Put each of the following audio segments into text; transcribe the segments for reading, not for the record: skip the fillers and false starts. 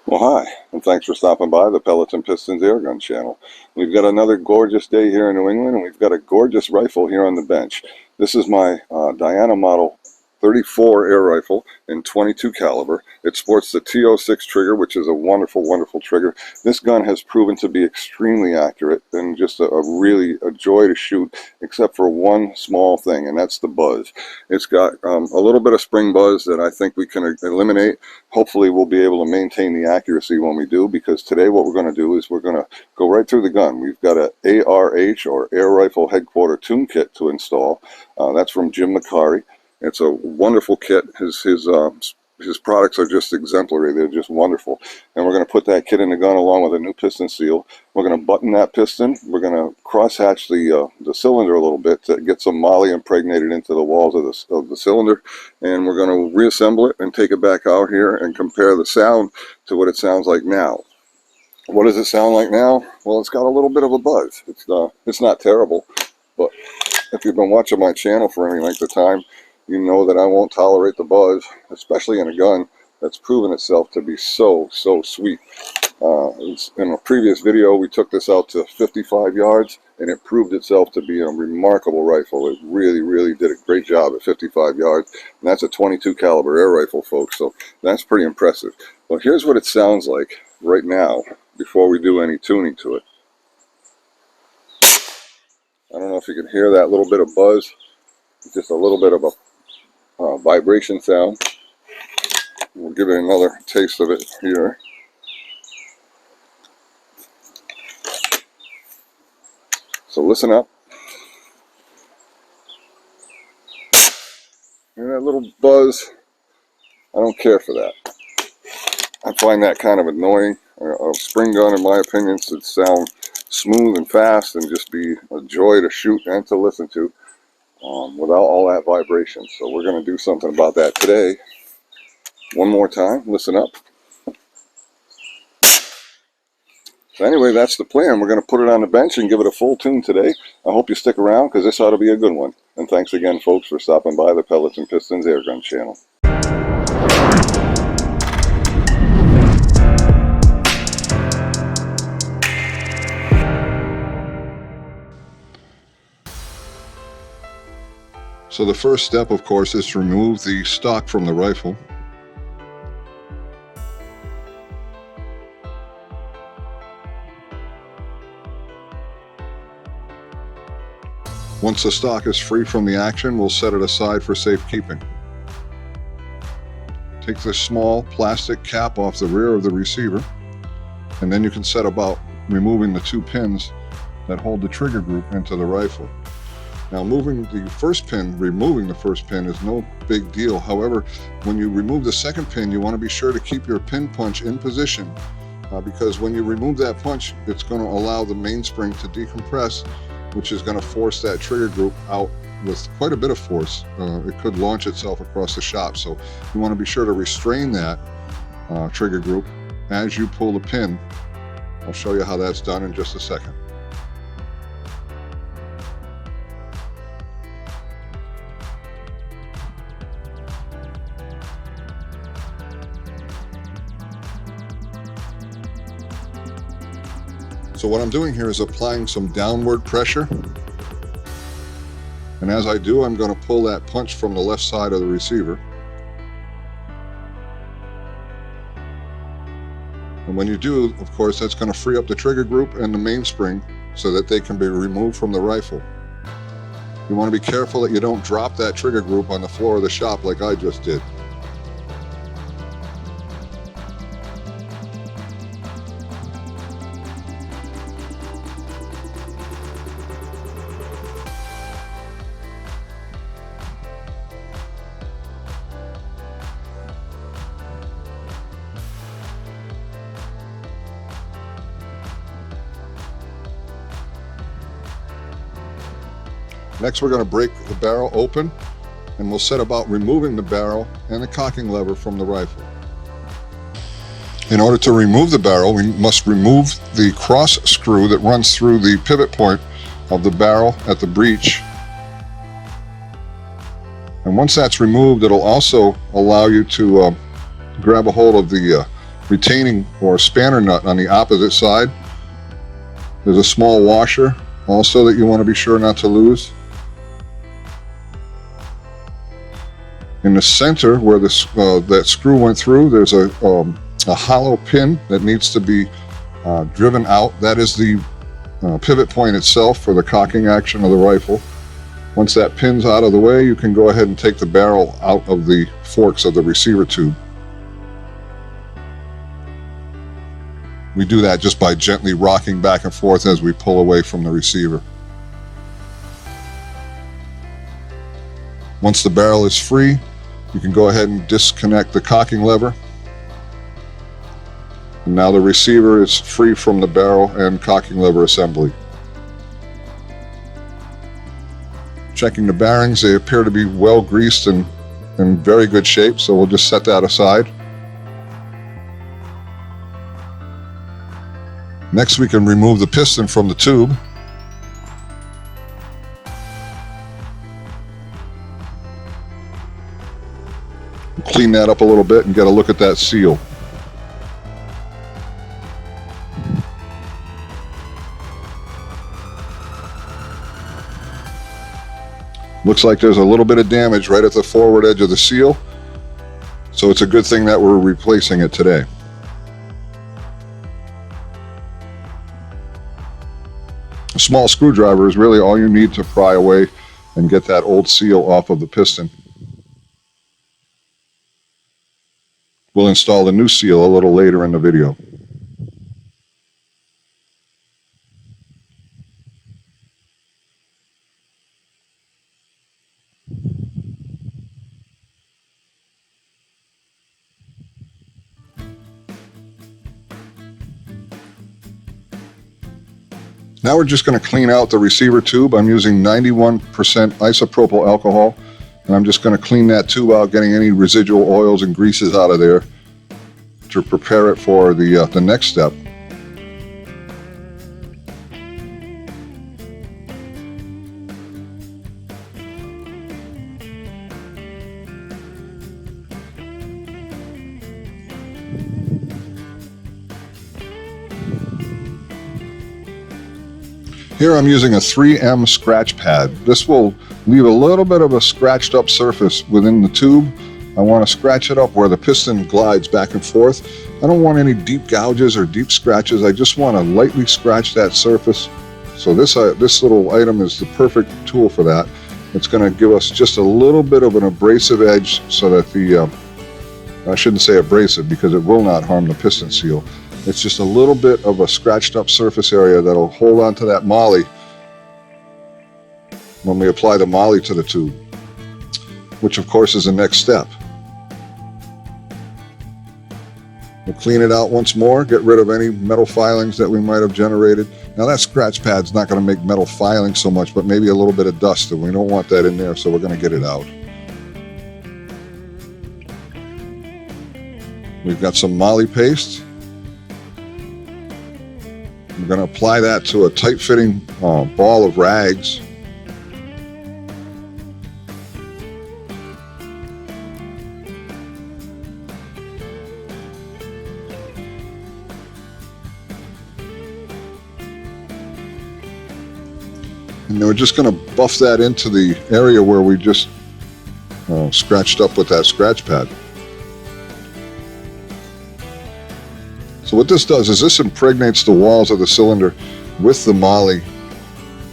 Well, hi, and thanks for stopping by the Pellets and Pistons Airgun channel. We've got another gorgeous day here in New England, and we've got a gorgeous rifle here on the bench. This is my Diana Model 34 air rifle in 22 caliber. It sports the T06 trigger, which is a wonderful, wonderful trigger. This gun has proven to be extremely accurate and just a joy to shoot, except for one small thing, and that's the buzz. It's got a little bit of spring buzz that I think we can eliminate. Hopefully we'll be able to maintain the accuracy when we do, because today what we're going to do is we're going to go right through the gun. We've got a ARH, or Air Rifle Headquarter Tune Kit, to install. That's from Jim McCarty. It's a wonderful kit. His products are just exemplary. They're just wonderful. And we're going to put that kit in the gun along with a new piston seal. We're going to button that piston. We're going to cross-hatch the cylinder a little bit to get some moly impregnated into the walls of the cylinder. And we're going to reassemble it and take it back out here and compare the sound to what it sounds like now. What does it sound like now? Well, it's got a little bit of a buzz. It's not terrible, but if you've been watching my channel for any length of time, you know that I won't tolerate the buzz, especially in a gun that's proven itself to be so sweet. In a previous video, we took this out to 55 yards, and it proved itself to be a remarkable rifle. It really did a great job at 55 yards, and that's a 22 caliber air rifle, folks, so that's pretty impressive. But here's what it sounds like right now before we do any tuning to it. I don't know if you can hear that little bit of buzz, just a little bit of a vibration sound. We'll give it another taste of it here. So listen up. And that little buzz, I don't care for that. I find that kind of annoying. A spring gun, in my opinion, should sound smooth and fast and just be a joy to shoot and to listen to, without all that vibration. So we're going to do something about that today. One more time, listen up. So anyway, that's the plan. We're going to put it on the bench and give it a full tune today. I hope you stick around, because this ought to be a good one. And thanks again, folks, for stopping by the Pellets and Pistons Airgun channel. So the first step, of course, is to remove the stock from the rifle. Once the stock is free from the action, we'll set it aside for safekeeping. Take this small plastic cap off the rear of the receiver, and then you can set about removing the two pins that hold the trigger group into the rifle. Now, removing the first pin is no big deal. However, when you remove the second pin, you want to be sure to keep your pin punch in position, because when you remove that punch, it's going to allow the mainspring to decompress, which is going to force that trigger group out with quite a bit of force. It could launch itself across the shop. So you want to be sure to restrain that trigger group as you pull the pin. I'll show you how that's done in just a second. So what I'm doing here is applying some downward pressure. And as I do, I'm going to pull that punch from the left side of the receiver. And when you do, of course, that's going to free up the trigger group and the mainspring so that they can be removed from the rifle. You want to be careful that you don't drop that trigger group on the floor of the shop like I just did. Next, we're going to break the barrel open, and we'll set about removing the barrel and the cocking lever from the rifle. In order to remove the barrel, we must remove the cross screw that runs through the pivot point of the barrel at the breech. And once that's removed, it'll also allow you to grab a hold of the retaining or spanner nut on the opposite side. There's a small washer also that you want to be sure not to lose. In the center where that screw went through, there's a hollow pin that needs to be driven out. That is the pivot point itself for the cocking action of the rifle. Once that pin's out of the way, you can go ahead and take the barrel out of the forks of the receiver tube. We do that just by gently rocking back and forth as we pull away from the receiver. Once the barrel is free, you can go ahead and disconnect the cocking lever. And now the receiver is free from the barrel and cocking lever assembly. Checking the bearings, they appear to be well greased and in very good shape, so we'll just set that aside. Next, we can remove the piston from the tube. Clean that up a little bit and get a look at that seal. Looks like there's a little bit of damage right at the forward edge of the seal, so it's a good thing that we're replacing it today. A small screwdriver is really all you need to pry away and get that old seal off of the piston. We'll install the new seal a little later in the video. Now we're just going to clean out the receiver tube. I'm using 91% isopropyl alcohol, and I'm just going to clean that tube out, getting any residual oils and greases out of there to prepare it for the next step. Here I'm using a 3M scratch pad. This will leave a little bit of a scratched up surface within the tube. I want to scratch it up where the piston glides back and forth. I don't want any deep gouges or deep scratches. I just want to lightly scratch that surface. So this little item is the perfect tool for that. It's going to give us just a little bit of an abrasive edge so that I shouldn't say abrasive because it will not harm the piston seal. It's just a little bit of a scratched up surface area that'll hold on to that moly when we apply the moly to the tube, which of course is the next step. We'll clean it out once more, get rid of any metal filings that we might have generated. Now that scratch pad's not going to make metal filings so much, but maybe a little bit of dust, and we don't want that in there, so we're going to get it out. We've got some moly paste. I'm going to apply that to a tight-fitting ball of rags. And then we're just going to buff that into the area where we just scratched up with that scratch pad. So what this does is this impregnates the walls of the cylinder with the moly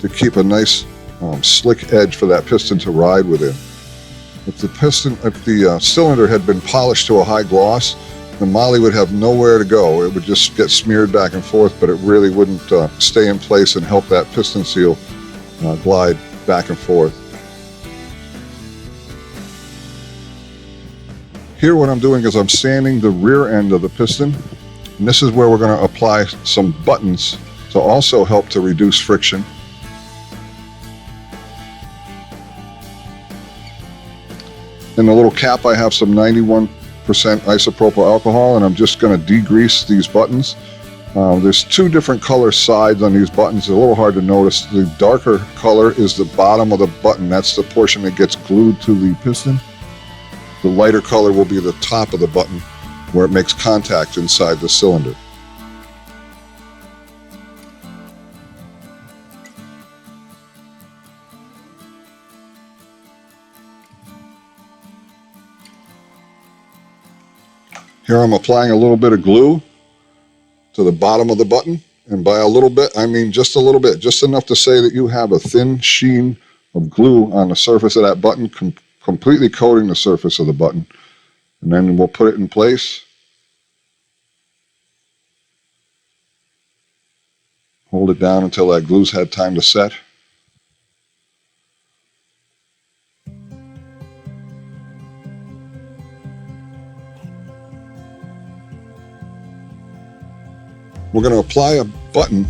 to keep a nice slick edge for that piston to ride within. If the cylinder had been polished to a high gloss, the moly would have nowhere to go. It would just get smeared back and forth, but it really wouldn't stay in place and help that piston seal glide back and forth. Here what I'm doing is I'm sanding the rear end of the piston, and this is where we're going to apply some buttons to also help to reduce friction. In the little cap I have some 91% isopropyl alcohol, and I'm just going to degrease these buttons. There's two different color sides on these buttons. It's a little hard to notice. The darker color is the bottom of the button. That's the portion that gets glued to the piston. The lighter color will be the top of the button. where it makes contact inside the cylinder. Here I'm applying a little bit of glue to the bottom of the button, and by a little bit I mean just a little bit, just enough to say that you have a thin sheen of glue on the surface of that button, completely coating the surface of the button. And then we'll put it in place. Hold it down until that glue's had time to set. We're going to apply a button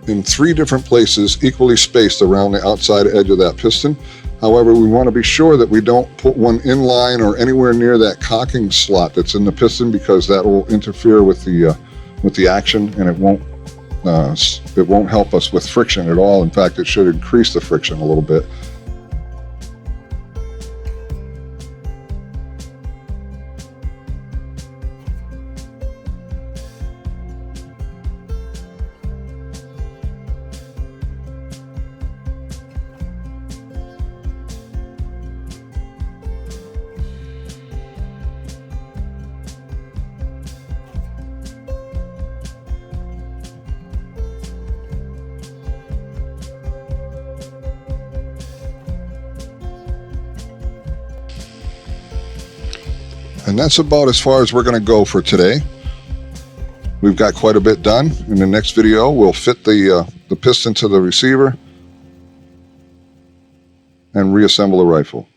in 3 different places, equally spaced around the outside edge of that piston. However, we want to be sure that we don't put one in line or anywhere near that cocking slot that's in the piston, because that will interfere with the action, and it won't help us with friction at all. In fact, it should increase the friction a little bit. And that's about as far as we're going to go for today. We've got quite a bit done. In the next video, we'll fit the piston to the receiver and reassemble the rifle.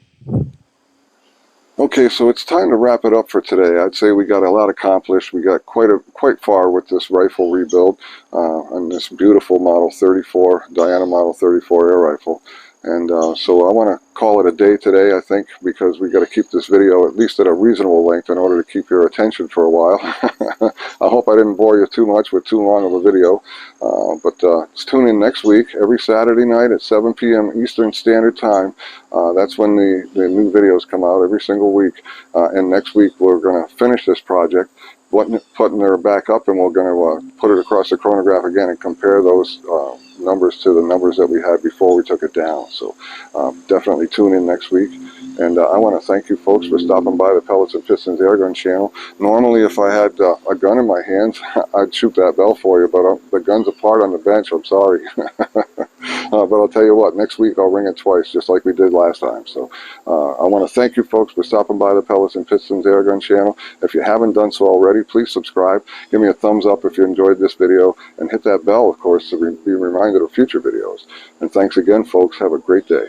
Okay, so it's time to wrap it up for today. I'd say we got a lot accomplished. We got quite far with this rifle rebuild on this beautiful Model 34, Diana Model 34 air rifle. And so I want to call it a day today, I think, because we got to keep this video at least at a reasonable length in order to keep your attention for a while. I hope I didn't bore you too much with too long of a video, but tune in next week, every Saturday night at 7 p.m. Eastern Standard Time. That's when the new videos come out every single week. And next week we're going to finish this project, putting her back up, and we're going to put it across the chronograph again and compare those numbers to the numbers that we had before we took it down. So definitely tune in next week. And I want to thank you folks for stopping by the Pellets and Pistons Airgun channel. Normally, if I had a gun in my hands, I'd shoot that bell for you, but the gun's apart on the bench. I'm sorry. But I'll tell you what, next week I'll ring it twice, just like we did last time. So I want to thank you folks for stopping by the Pellets and Pistons Airgun channel. If you haven't done so already, please subscribe. Give me a thumbs up if you enjoyed this video, and hit that bell, of course, to be reminded of future videos. And thanks again, folks. Have a great day.